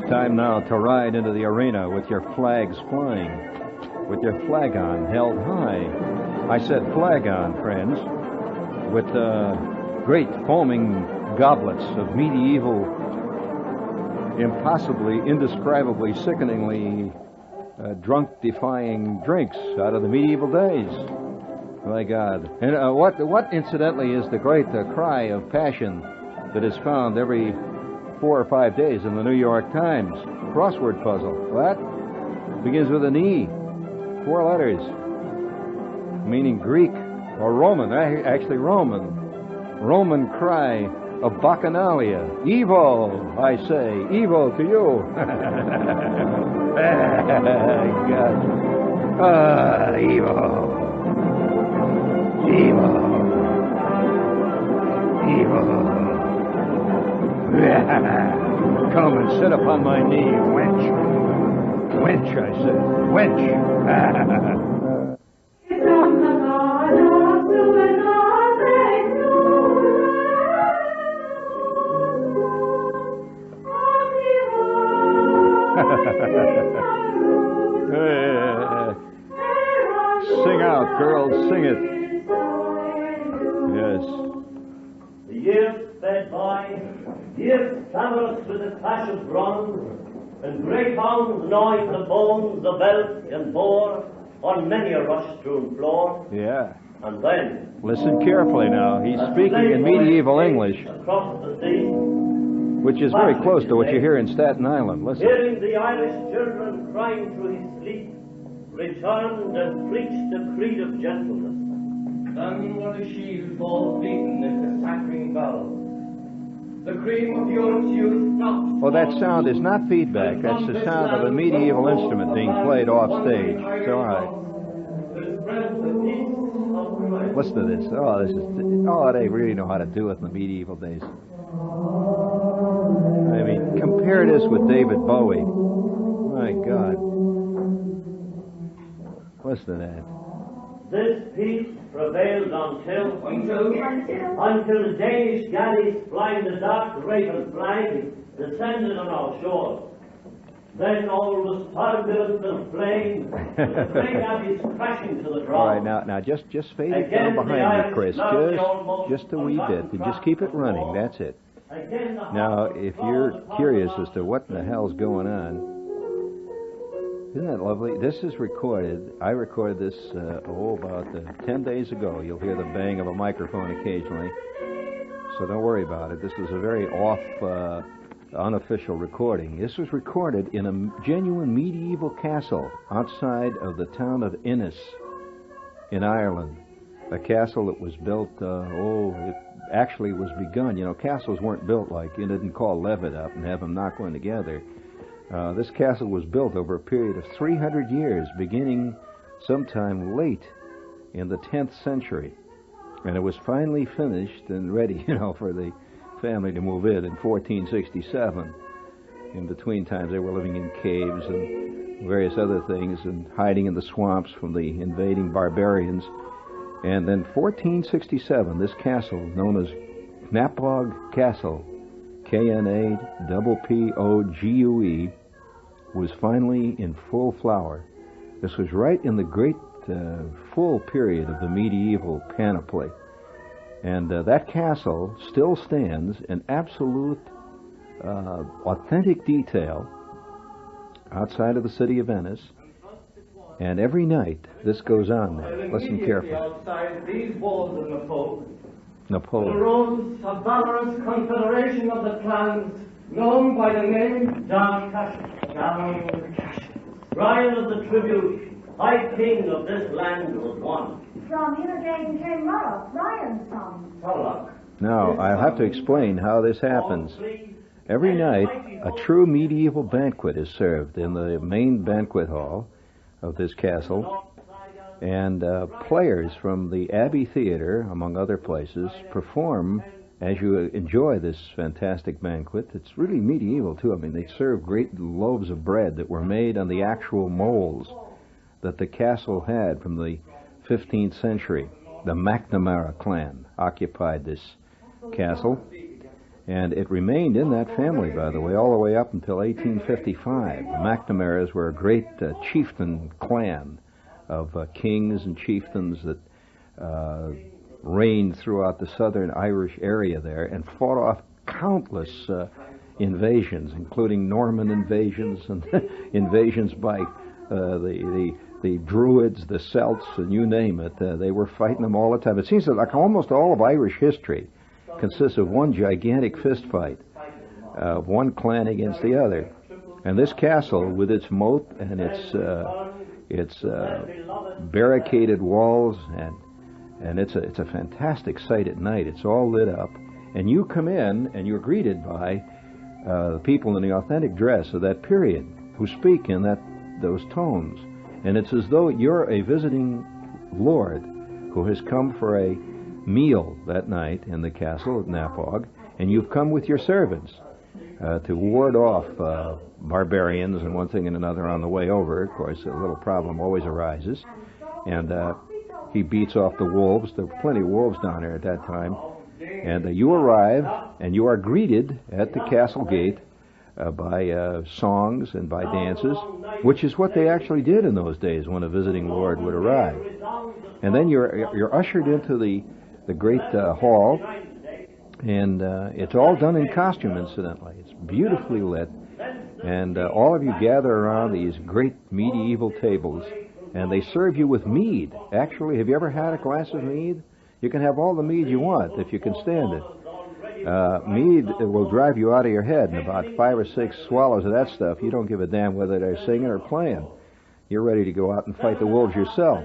Time now to ride into the arena with your flags flying, with your flag on held high. I said flag on, friends, with great foaming goblets of medieval, impossibly, indescribably, sickeningly drunk-defying drinks out of the medieval days. My God. And what incidentally, is the great cry of passion that is found every 4 or 5 days in the New York Times? Crossword puzzle. What? Begins with an E. 4 letters. Meaning Greek or Roman. Actually Roman. Roman cry of Bacchanalia. Evil, I say. Evil to you. God. Evil. Evil. Evil. Come and sit upon my knee, wench. Wench, I said. Wench. Sing out, girls, sing it. Yes. The years sped by, years clamorous with the clash of bronze, and greyhounds gnawed the bones of elk and boar on many a rush-strewn floor. Yeah. And then... Listen carefully now. He's speaking in medieval English, across the sea, which is very close to what you hear in Staten Island. Listen. Hearing the Irish children crying through his sleep, returned and preached a creed of gentleness. Then were the shield balls beaten at the sacring bell. The cream of Europe's youth stopped. Well, that sound is not feedback. That's the sound of a medieval instrument being played off stage. It's all right. Listen to this. Oh, they really know how to do it in the medieval days. I mean, compare this with David Bowie. My God. Listen to that. This peace prevailed until the Danish galleys flying the dark raven flag descended on our shores. Then all was turbulence and flame, and the great abbeys crashing to the ground. All right, now just fade it down behind me, Chris, just a wee bit, and just keep it running. That's it. Now, if you're curious as to what in the hell's going on, isn't that lovely? This is recorded. I recorded this, about 10 days ago. You'll hear the bang of a microphone occasionally, so don't worry about it. This was a very unofficial recording. This was recorded in a genuine medieval castle outside of the town of Innis in Ireland. A castle that was built, it actually was begun. You know, castles weren't built like, you didn't call Levitt up and have them knock one together. This castle was built over a period of 300 years, beginning sometime late in the 10th century. And it was finally finished and ready, for the family to move in 1467. In between times, they were living in caves and various other things and hiding in the swamps from the invading barbarians. And then 1467, this castle, known as Knappaugue Castle, Knappaugue, was finally in full flower. This was right in the great full period of the medieval panoply. And that castle still stands in absolute authentic detail outside of the city of Venice. And every night this goes on now. Listen carefully. Outside these walls of Napoleon. arose a valorous confederation of the clans known by the name John Castro. Brian of the tribute, High King of this land, was one. From Innergaden came Murroch, Ryan's son. Now, I'll have to explain how this happens. Every night, a true medieval banquet is served in the main banquet hall of this castle, and players from the Abbey Theater, among other places, perform as you enjoy this fantastic banquet. It's really medieval, too. I mean, they serve great loaves of bread that were made on the actual moles that the castle had from the 15th century. The McNamara clan occupied this castle, And it remained in that family, by the way, all the way up until 1855. The McNamaras were a great chieftain clan of kings and chieftains that reigned throughout the southern Irish area there and fought off countless invasions, including Norman invasions and invasions by the Druids, the Celts, and you name it. They were fighting them all the time. It seems that like almost all of Irish history consists of one gigantic fist fight of one clan against the other. And this castle, with its moat and its barricaded walls, and it's a fantastic sight at night. It's all lit up, and you come in and you're greeted by the people in the authentic dress of that period who speak in those tones, and it's as though you're a visiting lord who has come for a meal that night in the castle at Knappaugue, and you've come with your servants to ward off barbarians and one thing and another on the way over. Of course, a little problem always arises, and he beats off the wolves. There were plenty of wolves down there at that time. And you arrive, and you are greeted at the castle gate by songs and by dances, which is what they actually did in those days when a visiting lord would arrive. And then you're ushered into the great hall, and it's all done in costume, incidentally. It's beautifully lit, and all of you gather around these great medieval tables, and they serve you with mead. Actually, have you ever had a glass of mead? You can have all the mead you want if you can stand it. Mead will drive you out of your head in about 5 or 6 swallows of that stuff. You don't give a damn whether they're singing or playing. You're ready to go out and fight the wolves yourself.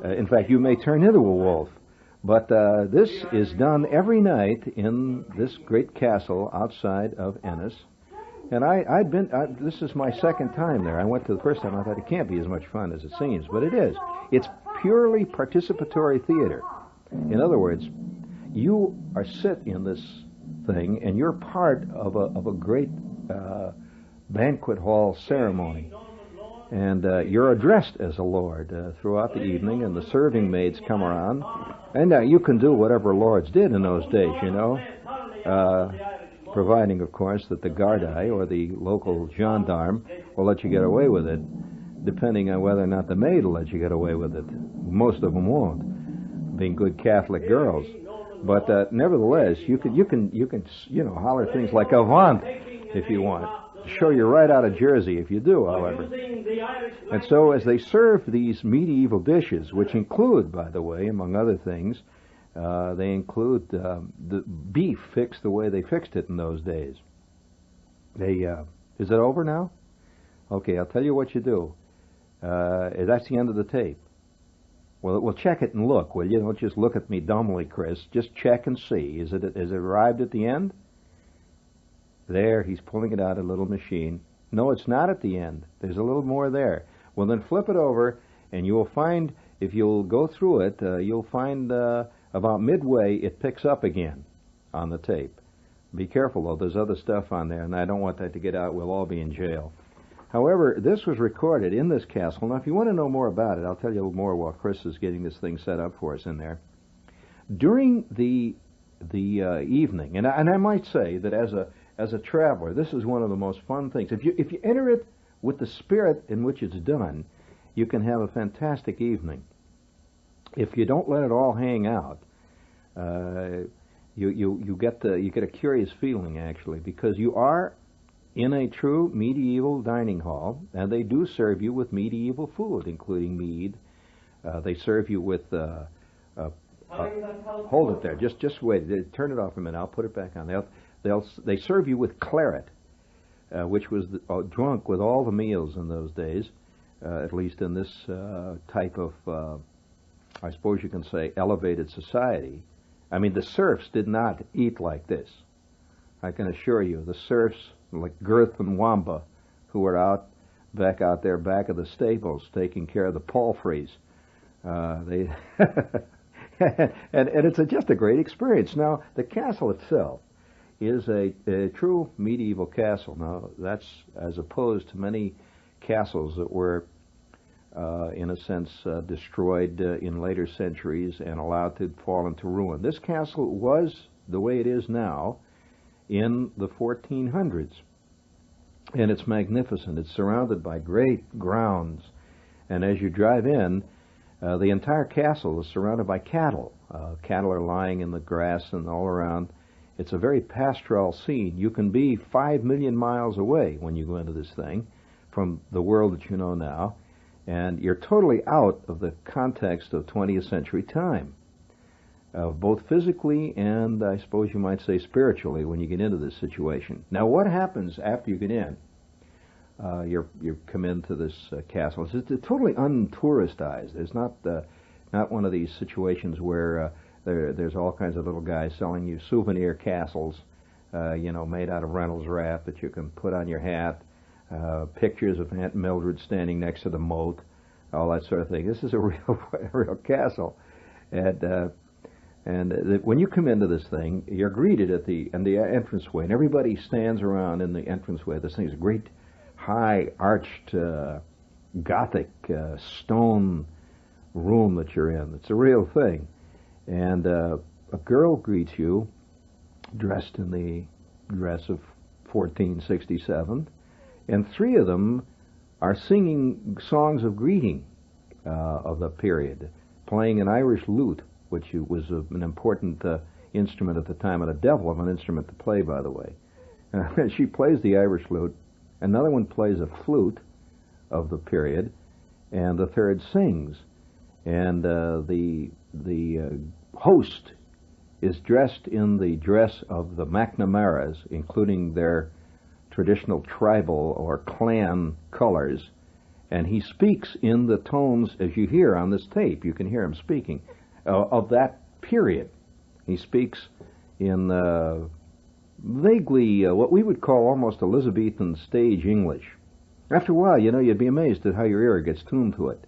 In fact, you may turn into a wolf. But this is done every night in this great castle outside of Ennis. And this is my second time there. I went to the first time. I thought it can't be as much fun as it seems, but it is. It's purely participatory theater. In other words, you are sit in this thing, and you're part of a great banquet hall ceremony. And you're addressed as a lord throughout the evening, and the serving maids come around. And you can do whatever lords did in those days, you know, providing, of course, that the Gardaí or the local gendarme will let you get away with it, depending on whether or not the maid will let you get away with it. Most of them won't, being good Catholic girls. But nevertheless, you can holler things like "Avant" if you want. Show you right out of Jersey if you do, however. And so as they serve these medieval dishes, which include, by the way, among other things, they include the beef fixed the way they fixed it in those days. Is it over now? Okay, I'll tell you what you do. That's the end of the tape. Well, check it and look, will you? Don't just look at me dumbly, Chris. Just check and see. Has it arrived at the end? There, he's pulling it out of a little machine. No, it's not at the end. There's a little more there. Well, then flip it over, and you will find, if you'll go through it, you'll find about midway it picks up again on the tape. Be careful, though. There's other stuff on there, and I don't want that to get out. We'll all be in jail. However, this was recorded in this castle. Now, if you want to know more about it, I'll tell you a little more while Chris is getting this thing set up for us in there. During the evening, and I might say that as a traveler, this is one of the most fun things. If you enter it with the spirit in which it's done, you can have a fantastic evening. If you don't let it all hang out, you get a curious feeling, actually, because you are in a true medieval dining hall, and they do serve you with medieval food, including mead. They serve you with hold it there. Just wait. Turn it off a minute. I'll put it back on. They serve you with claret, which was drunk with all the meals in those days, at least in this type of, I suppose you can say, elevated society. I mean, the serfs did not eat like this. I can assure you, the serfs, like Girth and Wamba, who were back out there back of the stables taking care of the palfreys, and it's just a great experience. Now, the castle itself is a true medieval castle. Now, that's as opposed to many castles that were, in a sense, destroyed in later centuries and allowed to fall into ruin. This castle was the way it is now, in the 1400s. And it's magnificent. It's surrounded by great grounds. And as you drive in, the entire castle is surrounded by cattle. Cattle are lying in the grass and all around. It's a very pastoral scene. You can be 5 million miles away when you go into this thing from the world that you know now, and you're totally out of the context of 20th century time, both physically and, I suppose you might say, spiritually when you get into this situation. Now, what happens after you get in? You come into this castle. It's totally untouristicized. There's not one of these situations where there's all kinds of little guys selling you souvenir castles, made out of Reynolds wrap that you can put on your hat, pictures of Aunt Mildred standing next to the moat, all that sort of thing. This is a real castle, and when you come into this thing, you're greeted at the entranceway, and everybody stands around in the entranceway. This thing's a great, high, arched, Gothic stone room that you're in. It's a real thing. And a girl greets you, dressed in the dress of 1467, and three of them are singing songs of greeting of the period, playing an Irish lute, which was an important instrument at the time, and a devil of an instrument to play, by the way. She plays the Irish lute. Another one plays a flute of the period, and the third sings. And the host is dressed in the dress of the McNamaras, including their traditional tribal or clan colors, and he speaks in the tones as you hear on this tape. You can hear him speaking of that period. He speaks in vaguely what we would call almost Elizabethan stage English. After a while, you'd be amazed at how your ear gets tuned to it.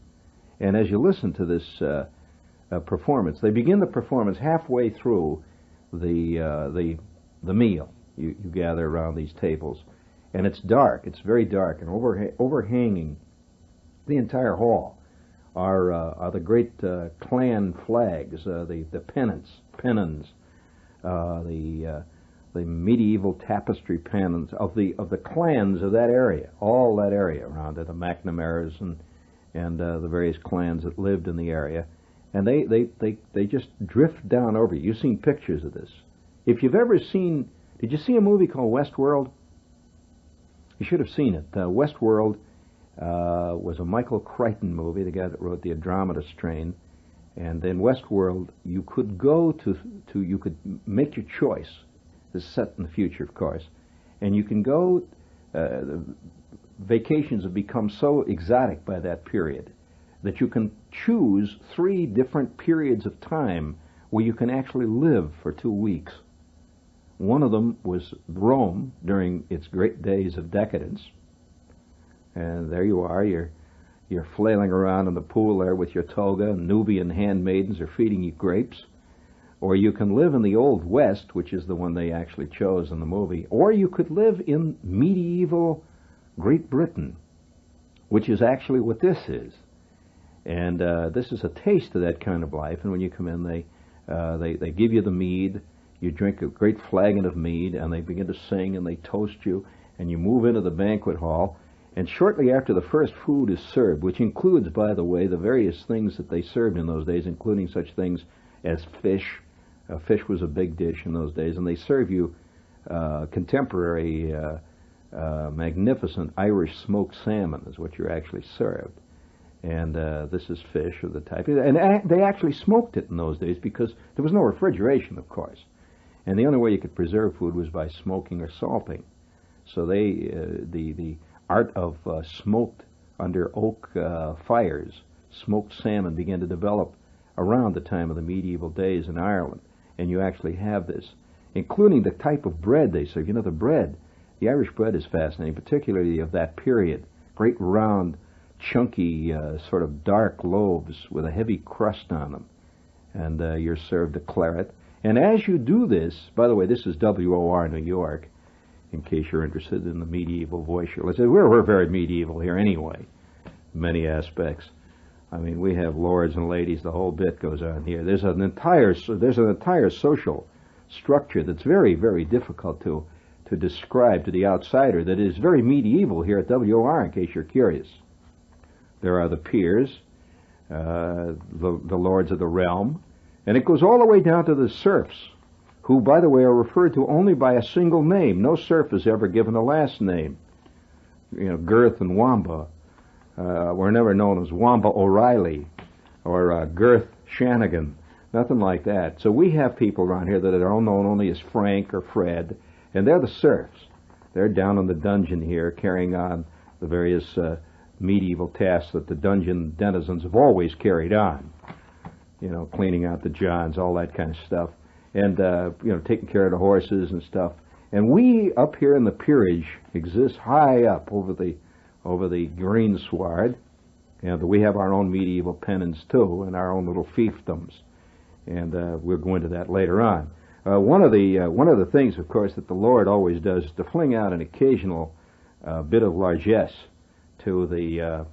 And as you listen to this performance, they begin the performance halfway through the meal. You gather around these tables, and it's dark. It's very dark, and overhanging the entire hall are the great clan flags, the pennons, the medieval tapestry pennons of the clans of that area, all that area around it, the McNamaras and the various clans that lived in the area, and they just drift down over you. You've seen pictures of this. If you've ever seen, did you see a movie called Westworld? You should have seen it. Westworld was a Michael Crichton movie, the guy that wrote The Andromeda Strain. And in Westworld, you could go you could make your choice. This is set in the future, of course. And you can go, vacations have become so exotic by that period that you can choose 3 different periods of time where you can actually live for 2 weeks. One of them was Rome during its great days of decadence. And there you are, you're flailing around in the pool there with your toga, and Nubian handmaidens are feeding you grapes. Or you can live in the Old West, which is the one they actually chose in the movie. Or you could live in medieval Great Britain, which is actually what this is. And this is a taste of that kind of life. And when you come in, they give you the mead. You drink a great flagon of mead, and they begin to sing, and they toast you. And you move into the banquet hall. And shortly after the first food is served, which includes, by the way, the various things that they served in those days, including such things as fish. Fish was a big dish in those days, and they serve you contemporary, magnificent Irish smoked salmon is what you're actually served. And this is fish of the type. And they actually smoked it in those days because there was no refrigeration, of course. And the only way you could preserve food was by smoking or salting. So the art of smoked under oak fires, smoked salmon began to develop around the time of the medieval days in Ireland. And you actually have this, including the type of bread they serve. The bread, the Irish bread is fascinating, particularly of that period. Great round, chunky, sort of dark loaves with a heavy crust on them. And you're served a claret. And as you do this, by the way, this is WOR New York, in case you're interested in the medieval voice. We're very medieval here anyway, in many aspects. I mean, we have lords and ladies, the whole bit goes on here. There's an entire social structure that's very, very difficult to describe to the outsider, that is very medieval here at WOR, in case you're curious. There are the peers, the lords of the realm, and it goes all the way down to the serfs, who, by the way, are referred to only by a single name. No serf is ever given a last name. You know, Girth and Wamba were never known as Wamba O'Reilly or Girth Shanigan, nothing like that. So we have people around here that are known only as Frank or Fred, and they're the serfs. They're down in the dungeon here carrying on the various medieval tasks that the dungeon denizens have always carried on. You know, cleaning out the johns, all that kind of stuff, and you know, taking care of the horses and stuff. And we up here in the peerage exist high up over the greensward, and we have our own medieval pennons too, and our own little fiefdoms, and we'll go into that later on. One of the things, of course, that the Lord always does is to fling out an occasional bit of largesse to the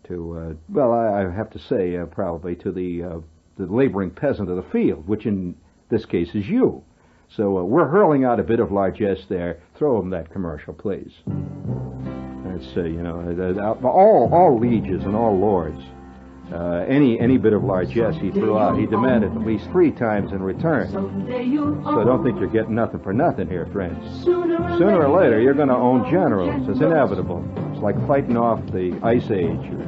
well, I have to say probably to the laboring peasant of the field, which in this case is you. So we're hurling out a bit of largesse there. Throw him that commercial, please. That's you know, all lieges and all lords. Any bit of largesse he threw out, he demanded at least 3 times in return. So don't think you're getting nothing for nothing here, friends. Sooner or later, you're going to own generals. It's inevitable. It's like fighting off the Ice Age, or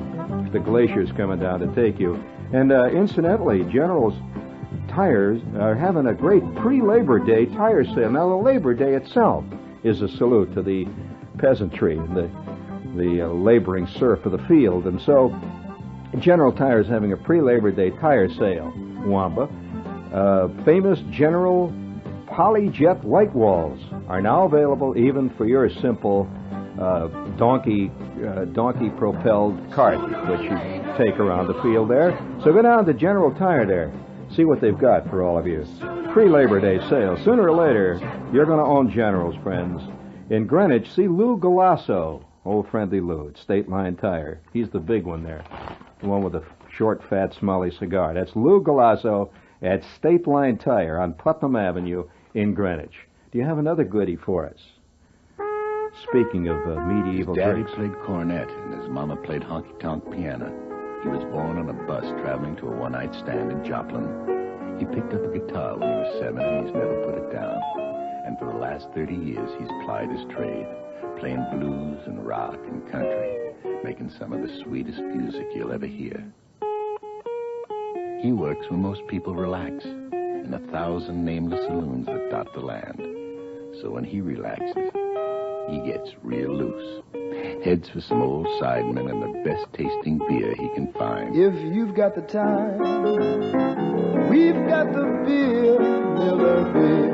the glaciers coming down to take you. And incidentally, General's Tires are having a great pre-Labor Day tire sale. Now, the Labor Day itself is a salute to the peasantry and the laboring serf of the field. And so General Tire is having a pre-Labor Day tire sale. Wamba. Famous General Polyjet light walls are now available even for your simple donkey-propelled cart, which you take around the field there. So go down to General Tire there. See what they've got for all of you. Pre-Labor Day sale. Sooner or later, you're going to own generals, friends. In Greenwich, see Lou Galasso, old friendly Lou, at State Line Tire. He's the big one there, the one with the short, fat, smelly cigar. That's Lou Galasso at State Line Tire on Putnam Avenue in Greenwich. Do you have another goodie for us? Speaking of medieval his daddy drinks. played cornet, and his mama played honky-tonk piano. He was born on a bus traveling to a one-night stand in Joplin. He picked up a guitar when he was 7, and he's never put it down. And for the last 30 years, he's plied his trade, playing blues and rock and country, making some of the sweetest music you'll ever hear. He works where most people relax, in 1,000 nameless saloons that dot the land. So when he relaxes, he gets real loose. Heads for some old sidemen and the best tasting beer he can find. If you've got the time, we've got the beer, Miller beer.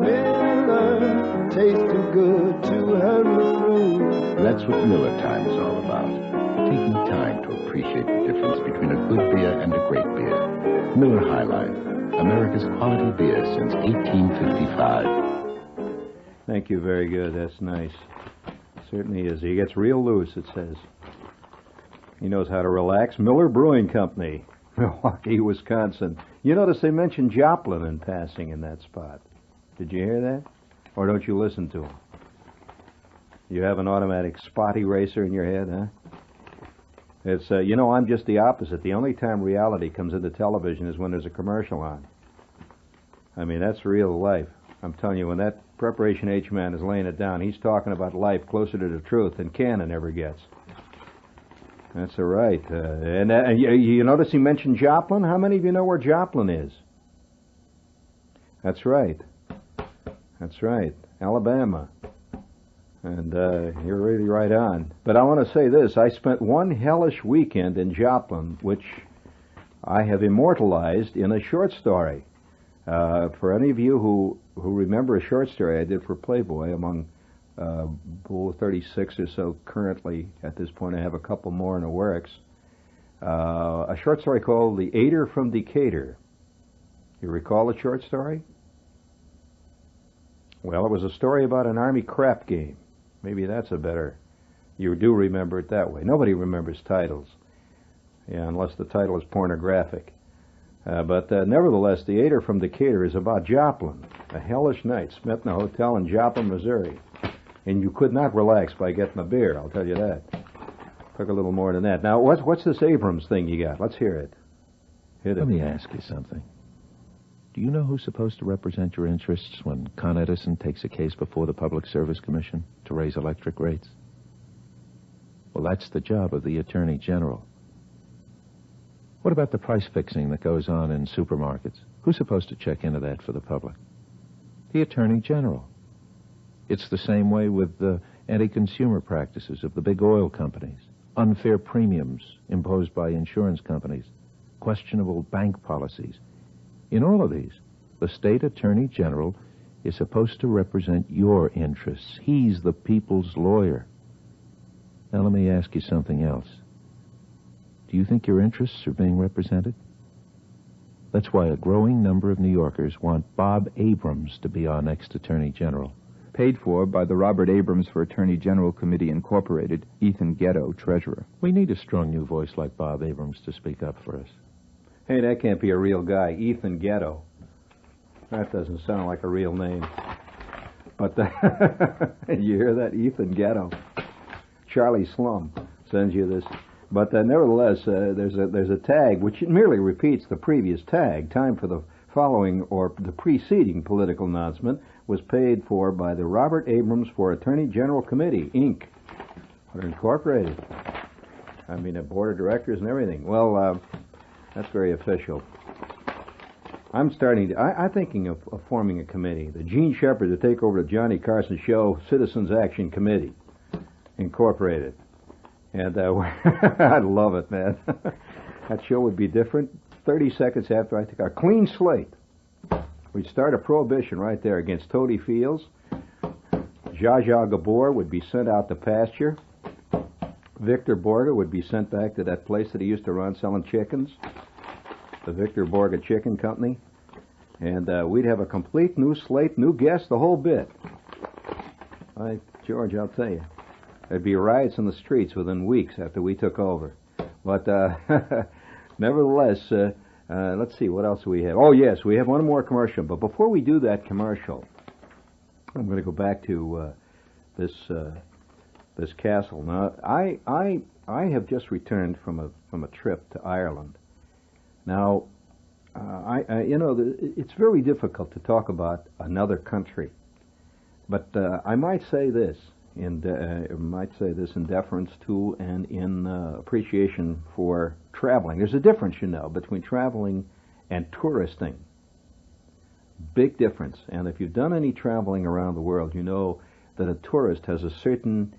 Miller tastes too good to hurry through. That's what Miller time is all about. Taking time to appreciate the difference between a good beer and a great beer. Miller High Life, America's quality beer since 1855. Thank you, very good. That's nice. Certainly is. He gets real loose, it says. He knows how to relax. Miller Brewing Company, Milwaukee, Wisconsin. You notice they mentioned Joplin in passing in that spot. Did you hear that? Or don't you listen to him? You have an automatic spot eraser in your head, huh? It's, you know, I'm just the opposite. The only time reality comes into television is when there's a commercial on. I mean, that's real life. I'm telling you, when that Preparation H man is laying it down, he's talking about life closer to the truth than Cannon ever gets. That's all right. And you notice he mentioned Joplin? How many of you know where Joplin is? That's right. That's right. Alabama. And you're really right on. But I want to say this. I spent one hellish weekend in Joplin, which I have immortalized in a short story. For any of you who remember a short story I did for Playboy, among 36 or so currently at this point, I have a couple more in the works, a short story called The Aider from Decatur. You recall the short story? Well, it was a story about an Army crap game. Maybe that's a better... You do remember it that way. Nobody remembers titles, yeah, unless the title is pornographic. But nevertheless, the Aider from Decatur is about Joplin. A hellish night spent in a hotel in Joplin, Missouri. And you could not relax by getting a beer, I'll tell you that. Took a little more than that. Now, what's this Abrams thing you got? Let's hear it. Hit it. Let me ask you something. Do you know who's supposed to represent your interests when Con Edison takes a case before the Public Service Commission to raise electric rates? Well, that's the job of the Attorney General. What about the price fixing that goes on in supermarkets? Who's supposed to check into that for the public? The Attorney General. It's the same way with the anti-consumer practices of the big oil companies, unfair premiums imposed by insurance companies, questionable bank policies. In all of these, the state Attorney General is supposed to represent your interests. He's the people's lawyer. Now, let me ask you something else. Do you think your interests are being represented? That's why a growing number of New Yorkers want Bob Abrams to be our next Attorney General. Paid for by the Robert Abrams for Attorney General Committee, Incorporated, Ethan Ghetto, Treasurer. We need a strong new voice like Bob Abrams to speak up for us. Hey, that can't be a real guy. Ethan Ghetto. That doesn't sound like a real name. But you hear that? Ethan Ghetto. Charlie Slum sends you this. But nevertheless, there's a tag which merely repeats the previous tag. Time for the following or the preceding political announcement was paid for by the Robert Abrams for Attorney General Committee, Inc. Or Incorporated. I mean, a board of directors and everything. Well, that's very official. I'm thinking of forming a committee. The Gene Shepard to take over the Johnny Carson Show Citizens Action Committee, Incorporated. And I'd love it, man. That show would be different. 30 seconds after I took a clean slate, we'd start a prohibition right there against Toady Fields. Zsa Zsa Gabor would be sent out to pasture. Victor Borga would be sent back to that place that he used to run selling chickens, the Victor Borga Chicken Company. And we'd have a complete new slate, new guests, the whole bit. George, I'll tell you. There'd be riots in the streets within weeks after we took over. But nevertheless, let's see, what else do we have? Oh, yes, we have one more commercial. But before we do that commercial, I'm going to go back to this castle. Now, I have just returned from a trip to Ireland. Now, it's very difficult to talk about another country. But I might say this. In deference to and in appreciation for traveling. There's a difference, between traveling and touristing. Big difference. And if you've done any traveling around the world, you know that a tourist has a certain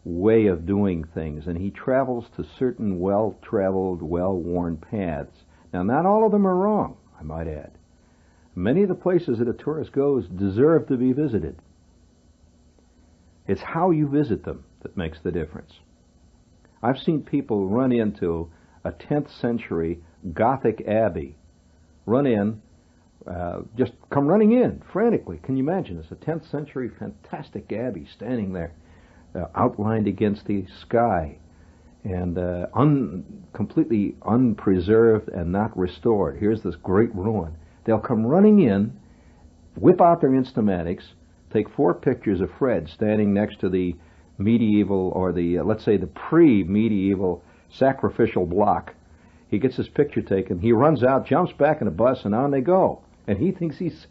way of doing things, and he travels to certain well-traveled, well-worn paths. Now, not all of them are wrong, I might add. Many of the places that a tourist goes deserve to be visited. It's how you visit them that makes the difference. I've seen people run into a 10th century Gothic abbey. Run in, just come running in frantically. Can you imagine this? A 10th century fantastic abbey standing there, outlined against the sky, and completely unpreserved and not restored. Here's this great ruin. They'll come running in, whip out their Instamatics, take 4 pictures of Fred standing next to the medieval, or the, let's say, the pre-medieval sacrificial block. He gets his picture taken. He runs out, jumps back in a bus, and on they go. And he thinks he's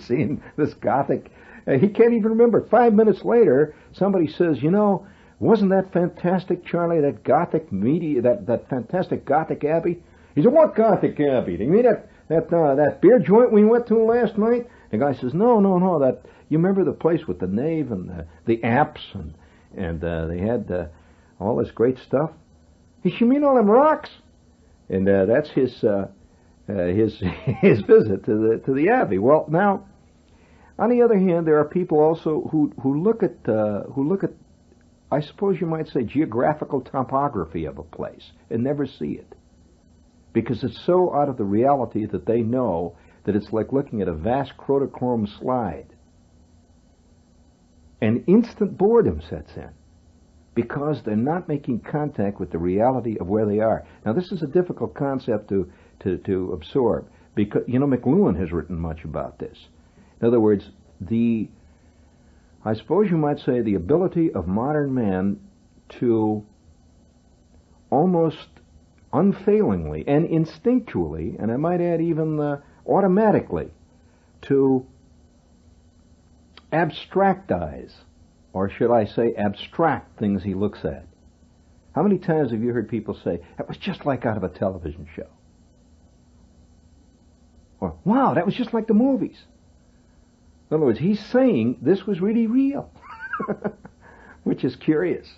seen this Gothic. He can't even remember. 5 minutes later, somebody says, wasn't that fantastic, Charlie, that Gothic that fantastic Gothic abbey? He said, what Gothic abbey? Do you mean that beer joint we went to last night? The guy says, no, that... You remember the place with the nave and the apse and they had all this great stuff? He said, you mean all them rocks? And that's his visit to the abbey. Well, now, on the other hand, there are people also who look at I suppose you might say geographical topography of a place and never see it, because it's so out of the reality that they know that it's like looking at a vast Kodachrome slide. And instant boredom sets in because they're not making contact with the reality of where they are. Now, this is a difficult concept to to absorb. Because, you know, McLuhan has written much about this. In other words, I suppose you might say the ability of modern man to almost unfailingly and instinctually, and I might add even automatically, to abstractize, or should I say abstract things he looks at. How many times have you heard people say, that was just like out of a television show? Or, wow, that was just like the movies. In other words, he's saying this was really real, which is curious,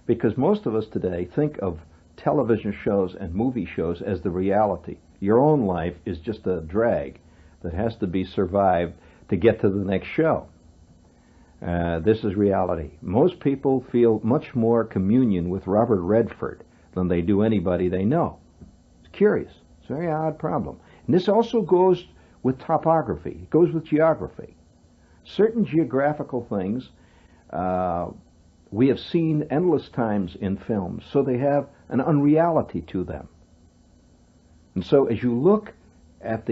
because most of us today think of television shows and movie shows as the reality. Your own life is just a drag that has to be survived to get to the next show. This is reality. Most people feel much more communion with Robert Redford than they do anybody they know. It's curious. It's a very odd problem. And this also goes with topography. It goes with geography. Certain geographical things we have seen endless times in films, so they have an unreality to them. And so as you look at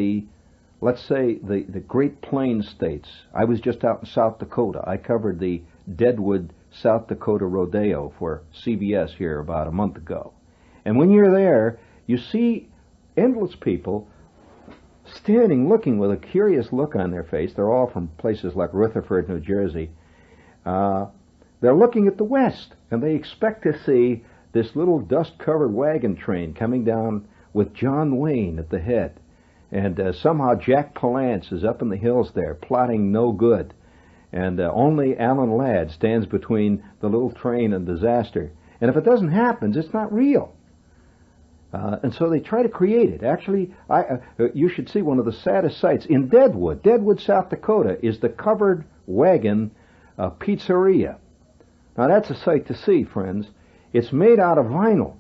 let's say, the Great Plains states. I was just out in South Dakota. I covered the Deadwood, South Dakota Rodeo for CBS here about a month ago. And when you're there, you see endless people standing, looking with a curious look on their face. They're all from places like Rutherford, New Jersey. They're looking at the west, and they expect to see this little dust-covered wagon train coming down with John Wayne at the head. And somehow Jack Palance is up in the hills there, plotting no good. And only Alan Ladd stands between the little train and disaster. And if it doesn't happen, it's not real. And so they try to create it. Actually, you should see one of the saddest sights. In Deadwood, South Dakota, is the covered wagon pizzeria. Now that's a sight to see, friends. It's made out of vinyl.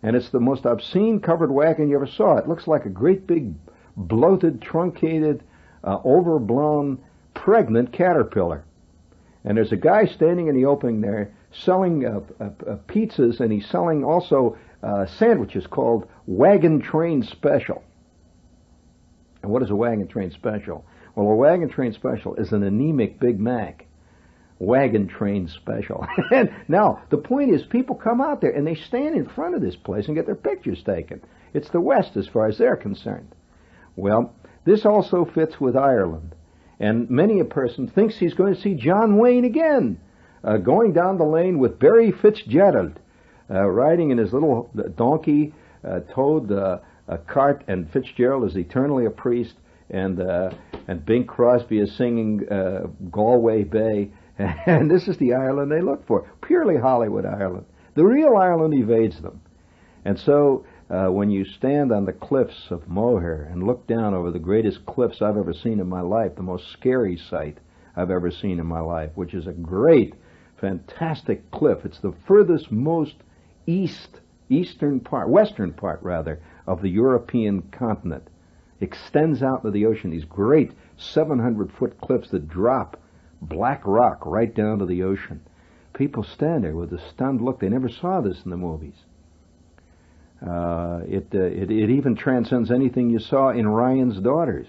And it's the most obscene covered wagon you ever saw. It looks like a great big bloated, truncated, overblown, pregnant caterpillar. And there's a guy standing in the opening there selling pizzas, and he's selling also sandwiches called Wagon Train Special. And what is a Wagon Train Special? Well, a Wagon Train Special is an anemic Big Mac. Wagon Train Special. And now, the point is, people come out there and they stand in front of this place and get their pictures taken. It's the West as far as they're concerned. Well, this also fits with Ireland. And many a person thinks he's going to see John Wayne again, going down the lane with Barry Fitzgerald, riding in his little donkey, towed a cart, and Fitzgerald is eternally a priest, and Bing Crosby is singing Galway Bay. And this is the Ireland they look for, purely Hollywood Ireland. The real Ireland evades them. And so when you stand on the cliffs of Moher and look down over the greatest cliffs I've ever seen in my life, the most scary sight I've ever seen in my life, which is a great, fantastic cliff. It's the furthest most western part of the European continent. Extends out into the ocean, these great 700-foot cliffs that drop black rock right down to the ocean. People stand there with a stunned look. They never saw this in the movies. It even transcends anything you saw in Ryan's Daughters.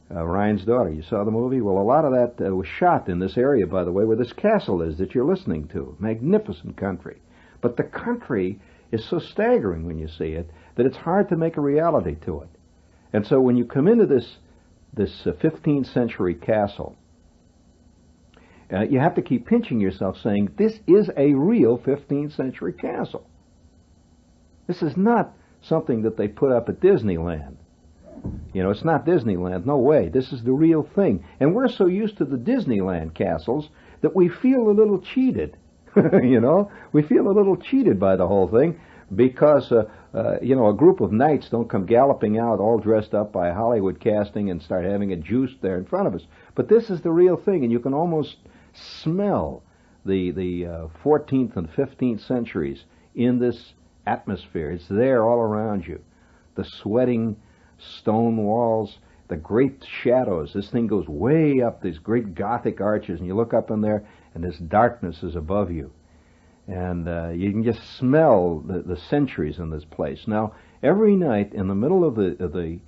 Ryan's Daughter, you saw the movie? Well, a lot of that was shot in this area, by the way, where this castle is that you're listening to. Magnificent country. But the country is so staggering when you see it that it's hard to make a reality to it. And so when you come into this 15th century castle, you have to keep pinching yourself saying, this is a real 15th century castle. This is not something that they put up at Disneyland. You know, it's not Disneyland, no way. This is the real thing. And we're so used to the Disneyland castles that we feel a little cheated. You know, we feel a little cheated by the whole thing because, you know, a group of knights don't come galloping out all dressed up by Hollywood casting and start having it juiced there in front of us. But this is the real thing, and you can almost smell the 14th and 15th centuries in this atmosphere. It's there all around you. The sweating stone walls, the great shadows. This thing goes way up, these great Gothic arches, and you look up in there, and this darkness is above you. And you can just smell the centuries in this place. Now, every night in the middle of the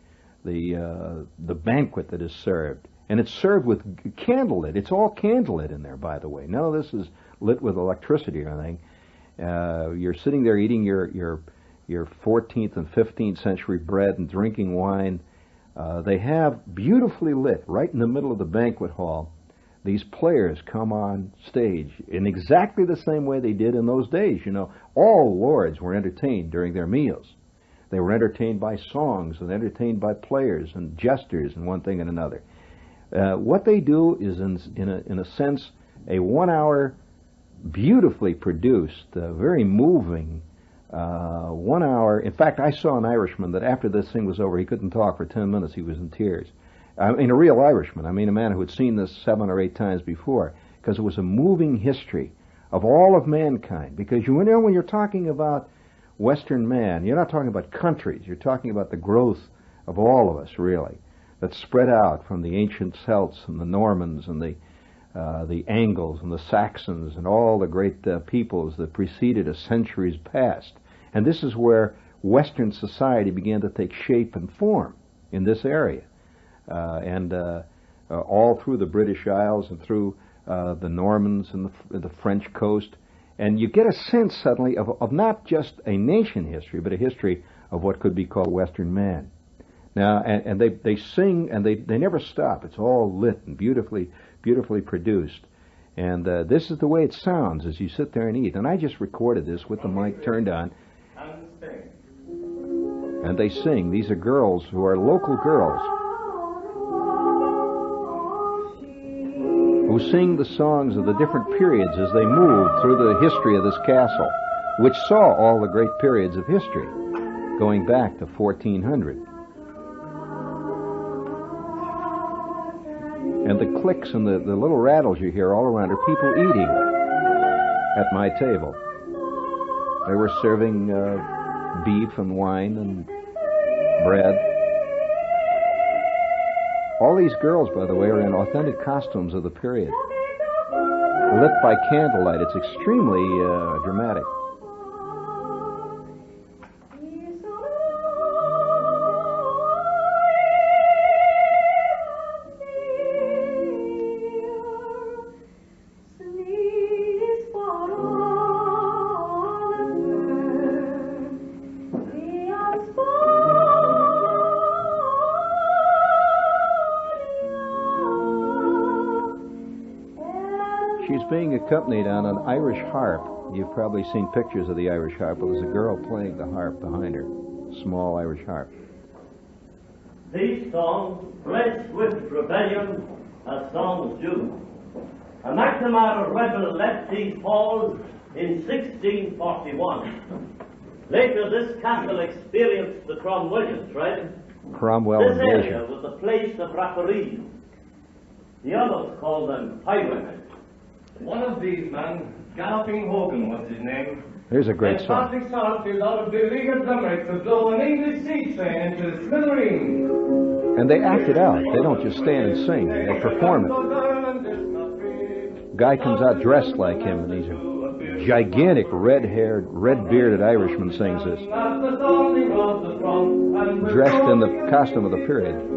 banquet that is served, and it's served with candlelit. It's all candlelit in there, by the way. None of this is lit with electricity or anything. You're sitting there eating your 14th and 15th century bread and drinking wine. They have beautifully lit right in the middle of the banquet hall. These players come on stage in exactly the same way they did in those days. You know, all lords were entertained during their meals. They were entertained by songs and entertained by players and jesters and one thing and another. What they do is, in a sense, a 1 hour, beautifully produced, very moving 1 hour. In fact, I saw an Irishman that after this thing was over, he couldn't talk for 10 minutes. He was in tears. I mean, a real Irishman. I mean, a man who had seen this 7 or 8 times before, because it was a moving history of all of mankind. Because you know, when you're talking about Western man, you're not talking about countries. You're talking about the growth of all of us, really, that's spread out from the ancient Celts and the Normans and the Angles and the Saxons and all the great peoples that preceded us centuries past. And this is where Western society began to take shape and form in this area. All through the British Isles and through the Normans and the French coast. And you get a sense suddenly of not just a nation history, but a history of what could be called Western man. Now, and they sing, and they never stop. It's all lit and beautifully produced. And this is the way it sounds as you sit there and eat. And I just recorded this with the mic turned on. And they sing. These are girls who are local girls who sing the songs of the different periods as they move through the history of this castle, which saw all the great periods of history, going back to 1400. And the clicks and the little rattles you hear all around are people eating at my table. They were serving beef and wine and bread. All these girls, by the way, are in authentic costumes of the period, lit by candlelight. It's extremely dramatic. She's being accompanied on an Irish harp. You've probably seen pictures of the Irish harp. Well, there's a girl playing the harp behind her, small Irish harp. These songs, bred swift rebellion, are songs due. A McNamara rebel left these halls in 1641. Later, this castle experienced the Cromwellian threat. Cromwell This invasion. area was the place of rapparees. The others called them highwaymen. One of these men, Galloping Hogan was his name. Here's a great and song. Patrick Sarfield out of the League of Limerick to blow an English sea train into the smithereens. And they act it out. They don't just stand and sing. They perform it. Guy comes out dressed like him, and he's a gigantic red-haired, red-bearded Irishman sings this, dressed in the costume of the period.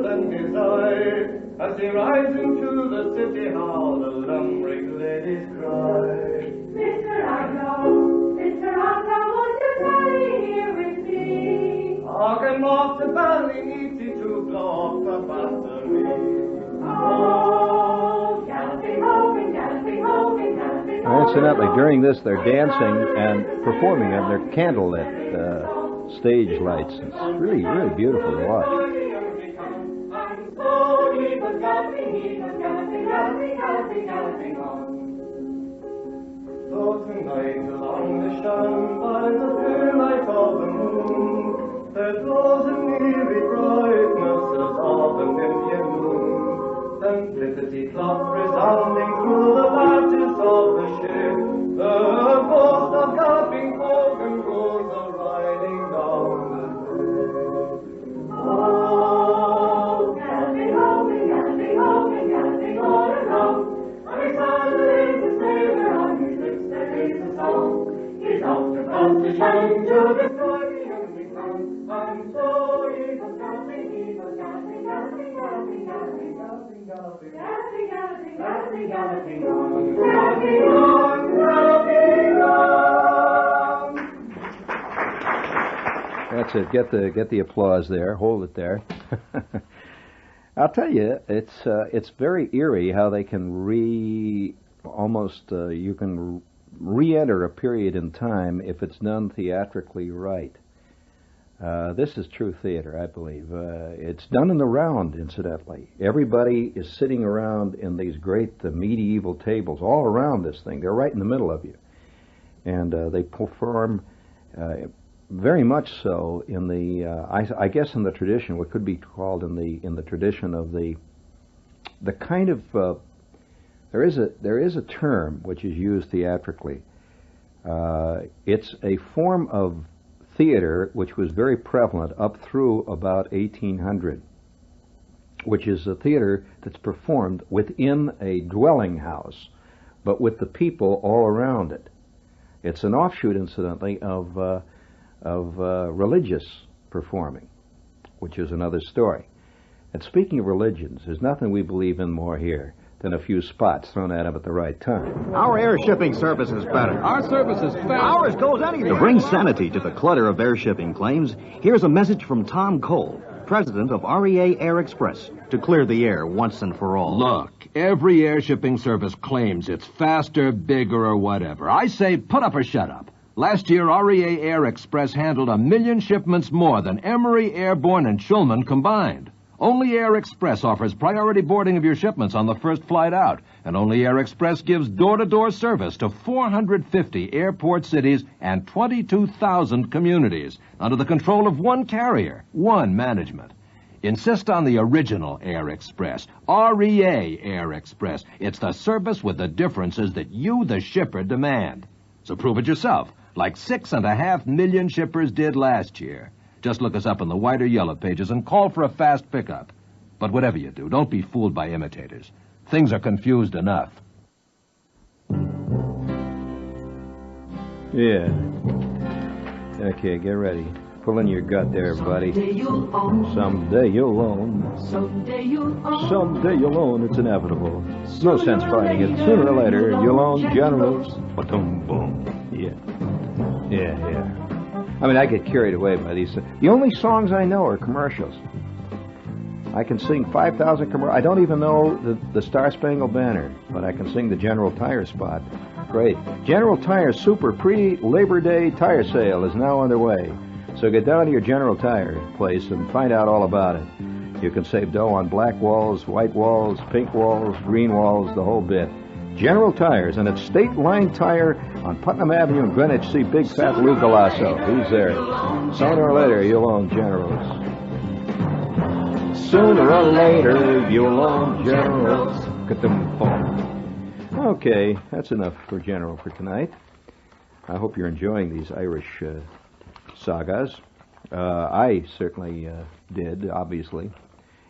In his eye, as he rides into the city hall, the Limerick ladies cry. Mr. Outlaw, won't you tarry here with me? I'm off to Ballyneety to blow up the battery. Oh, galloping Hogan, galloping Hogan, galloping And incidentally, during this, they're dancing and performing on their candlelit stage lights. It's really, really beautiful to watch. So tonight along the strand by the clear light of the moon, there glows an eerie brightness as of an Indian moon. simplicity clock resounding through the lattice of the ship. The ghost of galloping Hogan goes a-riding down the hill. Oh, galloping Hogan, galloping Hogan, galloping all around. On his saddle is a sailor, on his lips there is a song. He's off across the channel to the prairie and the town. And so he goes galloping, galloping, galloping, galloping, galloping, galloping, galloping, galloping, galloping, galloping, galloping on, galloping on, galloping on. That's it. Get the applause there. Hold it there. I'll tell you, it's very eerie how they can you can re-enter a period in time if it's done theatrically right. This is true theater, I believe. It's done in the round, incidentally. Everybody is sitting around in these great medieval tables all around this thing. They're right in the middle of you. And they perform very much so in the, I guess in the tradition, what could be called in the tradition of the kind of, there is a term which is used theatrically. It's a form of theater which was very prevalent up through about 1800, which is a theater that's performed within a dwelling house, but with the people all around it. It's an offshoot, incidentally, of religious performing, which is another story. And speaking of religions, there's nothing we believe in more here than a few spots thrown at them at the right time. Our air shipping service is better. Our service is fast. Ours goes anywhere. To bring sanity to the clutter of air shipping claims, here's a message from Tom Cole, president of REA Air Express, to clear the air once and for all. Look, every air shipping service claims it's faster, bigger, or whatever. I say put up or shut up. Last year, REA Air Express handled 1 million shipments more than Emory, Airborne, and Schulman combined. Only Air Express offers priority boarding of your shipments on the first flight out, and only Air Express gives door-to-door service to 450 airport cities and 22,000 communities under the control of one carrier, one management. Insist on the original Air Express, REA Air Express. It's the service with the differences that you, the shipper, demand. So prove it yourself, like 6.5 million shippers did last year. Just look us up in the white or yellow pages and call for a fast pickup. But whatever you do, don't be fooled by imitators. Things are confused enough. Yeah. Okay, get ready. Pull in your gut there, buddy. Someday you'll own. Someday you'll own. Someday you'll own. It's inevitable. No sense fighting it. Sooner or later, you'll own generals. Ba-dum, boom. Yeah. Yeah. I mean, I get carried away by these. The only songs I know are commercials. I can sing 5,000 commercials. I don't even know the Star Spangled Banner, but I can sing the General Tire spot. Great. General Tire Super Pre-Labor Day Tire Sale is now underway. So get down to your General Tire place and find out all about it. You can save dough on black walls, white walls, pink walls, green walls, the whole bit. General Tires, and it's State Line Tire on Putnam Avenue in Greenwich. See Big Fat Lou Galasso. He's there. Sooner or later, you'll own generals. Sooner or later, you'll own generals. Okay, that's enough for General for tonight. I hope you're enjoying these Irish sagas. I certainly did, obviously.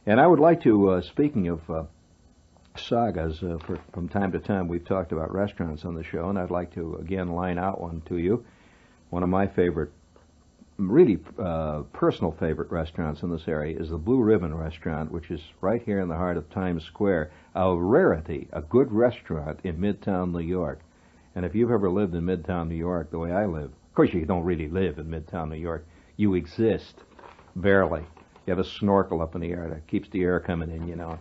And I would like to, speaking of sagas, from time to time we've talked about restaurants on the show, and I'd like to again line out one to you. One of my favorite, really personal favorite restaurants in this area is the Blue Ribbon Restaurant, which is right here in the heart of Times Square. A rarity, a good restaurant in Midtown New York. And if you've ever lived in Midtown New York the way I live, of course you don't really live in Midtown New York, you exist, barely. You have a snorkel up in the air that keeps the air coming in, you know.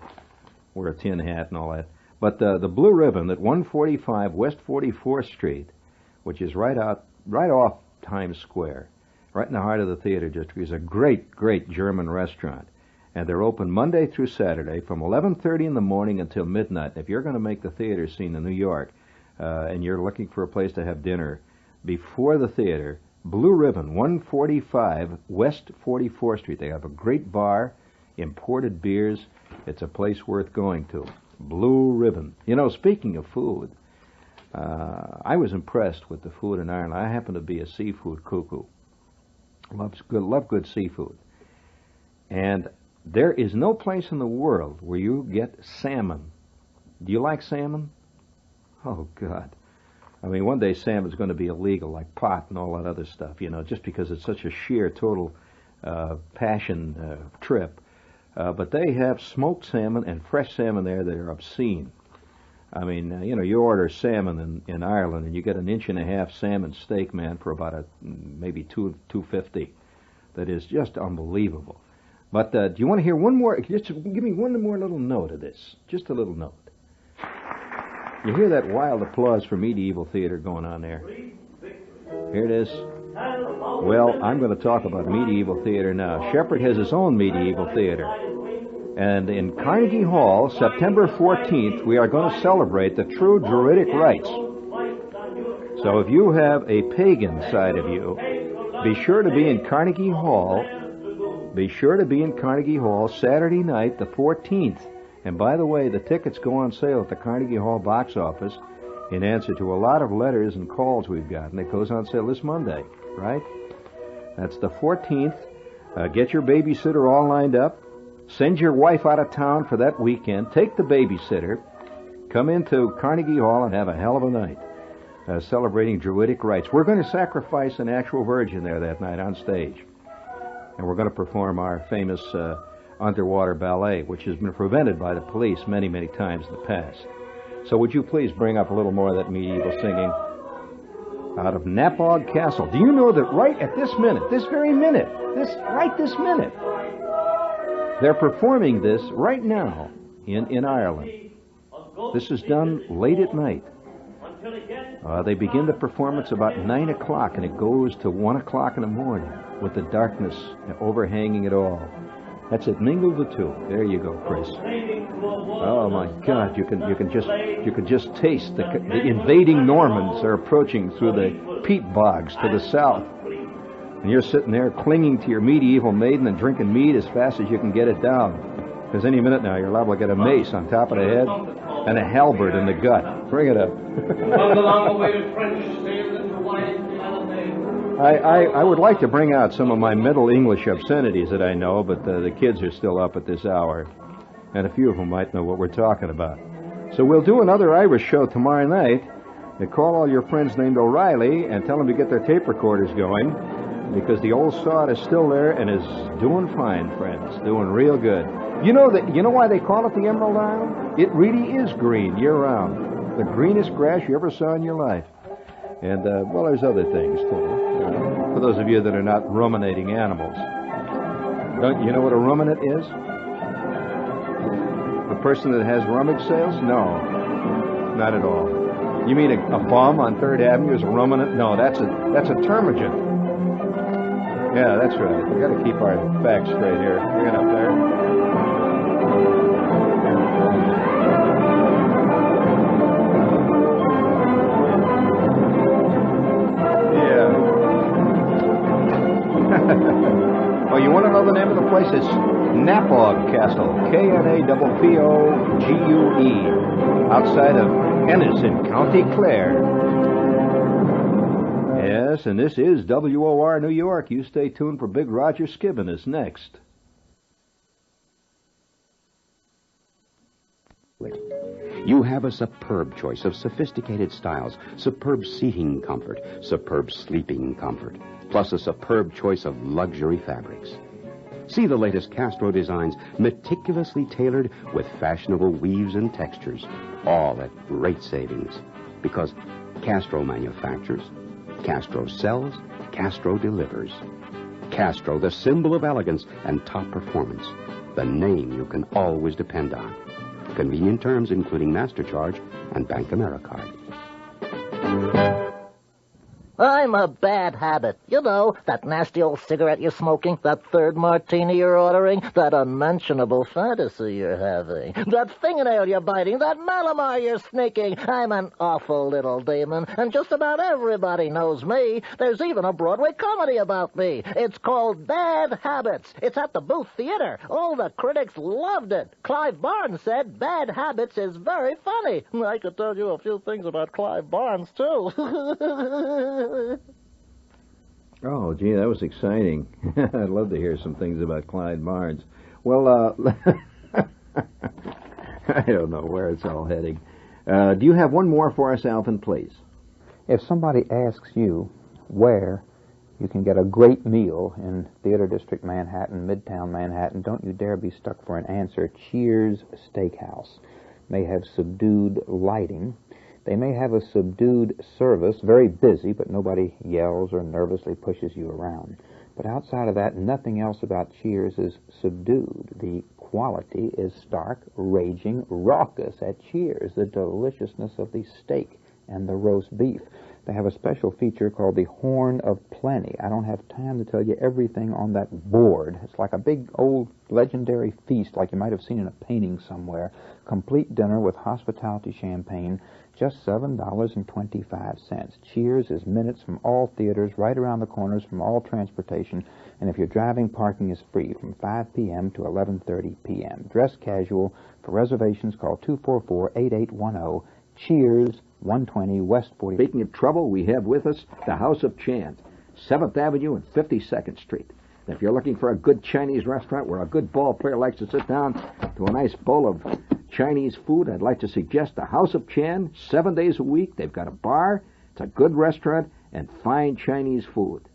Wear a tin hat and all that. But the Blue Ribbon at 145 West 44th Street, which is right off Times Square, right in the heart of the theater district, is a great, great German restaurant. And they're open Monday through Saturday from 11:30 in the morning until midnight. If you're going to make the theater scene in New York and you're looking for a place to have dinner before the theater, Blue Ribbon, 145 West 44th Street. They have a great bar, imported beers, It's a place worth going to. Blue Ribbon. You know, speaking of food, I was impressed with the food in Ireland. I happen to be a seafood cuckoo. Love good seafood. And there is no place in the world where you get salmon. Do you like salmon? Oh, God. I mean, one day salmon's going to be illegal, like pot and all that other stuff, you know, just because it's such a sheer, total passion trip. But they have smoked salmon and fresh salmon there that are obscene. I mean, you know, you order salmon in Ireland and you get an 1.5 inch salmon steak, man, for about maybe $2.50. That is just unbelievable. But do you want to hear one more? Just give me one more little note of this. Just a little note. You hear that wild applause for medieval theater going on there? Here it is. Well, I'm going to talk about medieval theater now. Shepherd has his own medieval theater. And in Carnegie Hall, September 14th, we are going to celebrate the true Druidic rites. So if you have a pagan side of you, be sure to be in Carnegie Hall. Be sure to be in Carnegie Hall Saturday night, the 14th. And by the way, the tickets go on sale at the Carnegie Hall box office in answer to a lot of letters and calls we've gotten. It goes on sale this Monday, right? That's the 14th. Get your babysitter all lined up. Send your wife out of town for that weekend. Take the babysitter. Come into Carnegie Hall and have a hell of a night celebrating Druidic rites. We're going to sacrifice an actual virgin there that night on stage. And we're going to perform our famous underwater ballet, which has been prevented by the police many, many times in the past. So would you please bring up a little more of that medieval singing out of Knappaugue Castle. Do you know that right at this minute, this very minute, this minute, they're performing this right now in Ireland. This is done late at night. They begin the performance about 9 o'clock, and it goes to 1 o'clock in the morning with the darkness overhanging it all. That's it. Mingle the two. There you go, Chris. Oh my God! You can just taste the invading Normans are approaching through the peat bogs to the south, and you're sitting there clinging to your medieval maiden and drinking mead as fast as you can get it down, because any minute now you're liable to get a mace on top of the head and a halberd in the gut. Bring it up. I would like to bring out some of my Middle English obscenities that I know, but the kids are still up at this hour, and a few of them might know what we're talking about. So we'll do another Irish show tomorrow night. And call all your friends named O'Reilly and tell them to get their tape recorders going, because the old sod is still there and is doing fine, friends, doing real good. You know why they call it the Emerald Isle? It really is green year-round. The greenest grass you ever saw in your life. And, well, there's other things, too. For those of you that are not ruminating animals. Don't you know what a ruminant is? The person that has rummage sales? No, not at all. You mean a bum on 3rd Avenue is a ruminant? No, that's a termagant. Yeah, that's right. We've got to keep our facts straight here. Bring it up there. Oh, you want to know the name of the place? It's Knappaugue Castle, Knappaugue, outside of Ennis in County Clare. Yes, and this is WOR New York. You stay tuned for Big Roger Skibbin is next. You have a superb choice of sophisticated styles, superb seating comfort, superb sleeping comfort, plus a superb choice of luxury fabrics. See the latest Castro designs, meticulously tailored with fashionable weaves and textures, all at great savings. Because Castro manufactures, Castro sells, Castro delivers. Castro, the symbol of elegance and top performance, the name you can always depend on. Convenient terms including MasterCharge and Bank AmeriCard. I'm a bad habit. You know, that nasty old cigarette you're smoking, that third martini you're ordering, that unmentionable fantasy you're having, that fingernail you're biting, that Malamar you're sneaking. I'm an awful little demon, and just about everybody knows me. There's even a Broadway comedy about me. It's called Bad Habits. It's at the Booth Theater. All the critics loved it. Clive Barnes said Bad Habits is very funny. I could tell you a few things about Clive Barnes, too. Oh, gee, that was exciting. I'd love to hear some things about Clyde Barnes. Well, I don't know where it's all heading. Do you have one more for us, Alvin, please? If somebody asks you where you can get a great meal in Theater District Manhattan, Midtown Manhattan, don't you dare be stuck for an answer. Cheers Steakhouse. May have subdued lighting. They may have a subdued service, very busy, but nobody yells or nervously pushes you around. But outside of that, nothing else about Cheers is subdued. The quality is stark, raging, raucous at Cheers. The deliciousness of the steak and the roast beef. They have a special feature called the Horn of Plenty. I don't have time to tell you everything on that board. It's like a big old legendary feast like you might have seen in a painting somewhere. Complete dinner with hospitality champagne, just $7.25. Cheers is minutes from all theaters, right around the corners from all transportation, and if you're driving, parking is free from 5 p.m. to 11:30 p.m. Dress casual. For reservations, call 244-8810. Cheers, 120 West 40. Speaking of trouble, we have with us the House of Chan, 7th Avenue and 52nd Street. And if you're looking for a good Chinese restaurant where a good ball player likes to sit down to a nice bowl of Chinese food, I'd like to suggest the House of Chan, 7 days a week. They've got a bar, it's a good restaurant, and fine Chinese food.